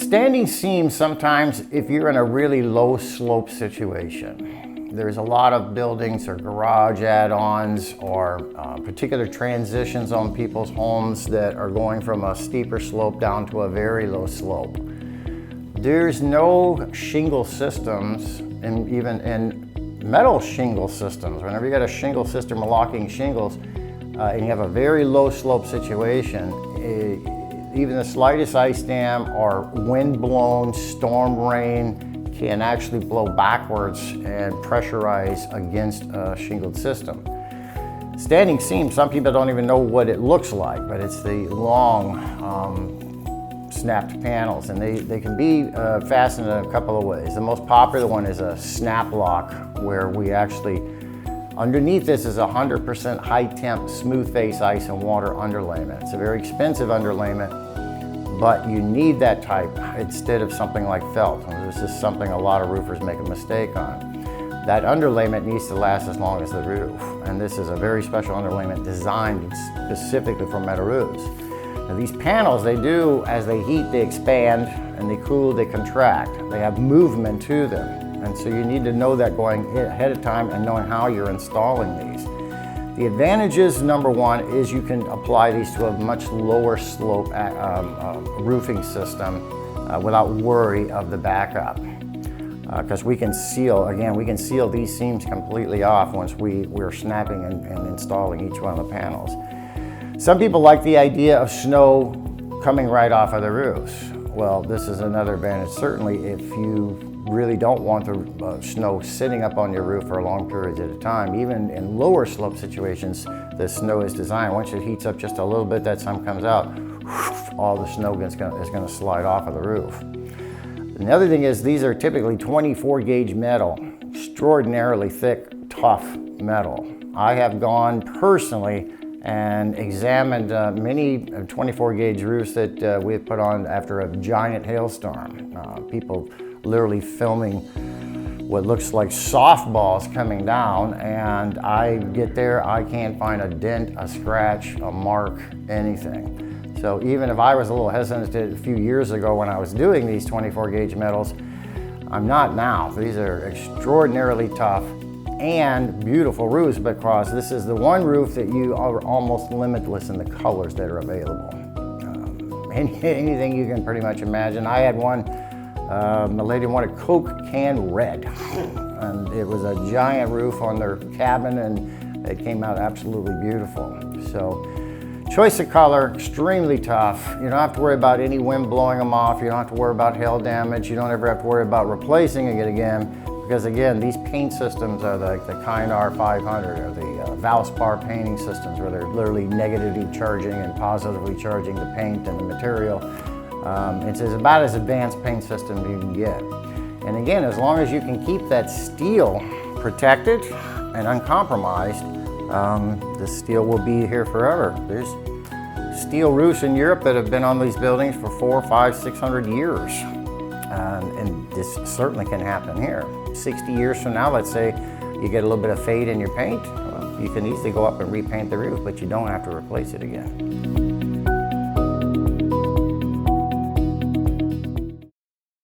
Standing seams sometimes if you're in a really low slope situation. There's a lot of buildings or garage add-ons or particular transitions on people's homes that are going from a steeper slope down to a very low slope. There's no shingle systems, and even in metal shingle systems, whenever you got a shingle system or locking shingles and you have a very low slope situation, even the slightest ice dam or wind-blown storm rain can actually blow backwards and pressurize against a shingled system. Standing seam, some people don't even know what it looks like, but it's the long snapped panels, and they can be fastened in a couple of ways. The most popular one is a snap lock, where we actually, underneath this is 100% high temp smooth face ice and water underlayment. It's a very expensive underlayment, but you need that type instead of something like felt. This is something a lot of roofers make a mistake on. That underlayment needs to last as long as the roof, and this is a very special underlayment designed specifically for metal roofs. Now these panels, they do, as they heat, they expand, and they cool, they contract. They have movement to them, and so you need to know that going ahead of time and knowing how you're installing these. The advantages, number one, is you can apply these to a much lower slope roofing system without worry of the backup. Because we can seal, again, we can seal these seams completely off once we're snapping and installing each one of the panels. Some people like the idea of snow coming right off of the roofs. Well, this is another advantage. Certainly, if you really don't want the snow sitting up on your roof for long periods at a time, even in lower slope situations, the snow is designed. Once it heats up just a little bit, that sun comes out, all the snow is going to slide off of the roof. And the other thing is, these are typically 24 gauge metal, extraordinarily thick, tough metal. I have gone personally and examined many 24 gauge roofs that we have put on after a giant hailstorm. People literally filming what looks like softballs coming down, and I get there, I can't find a dent, a scratch, a mark, anything. So even if I was a little hesitant a few years ago when I was doing these 24 gauge metals, I'm not now. These are extraordinarily tough and beautiful roofs, because this is the one roof that you are almost limitless in the colors that are available. Anything you can pretty much imagine. I had one, a lady wanted Coke can red, and it was a giant roof on their cabin, and it came out absolutely beautiful. So choice of color, extremely tough. You don't have to worry about any wind blowing them off. You don't have to worry about hail damage. You don't ever have to worry about replacing it again, because again, these paint systems are like the Kynar 500 or the Valspar painting systems, where they're literally negatively charging and positively charging the paint and the material. It's about as advanced paint system you can get. And again, as long as you can keep that steel protected and uncompromised, the steel will be here forever. There's steel roofs in Europe that have been on these buildings for 400, 500, 600 years. And this certainly can happen here. 60 years from now, let's say you get a little bit of fade in your paint, well, you can easily go up and repaint the roof, but you don't have to replace it again.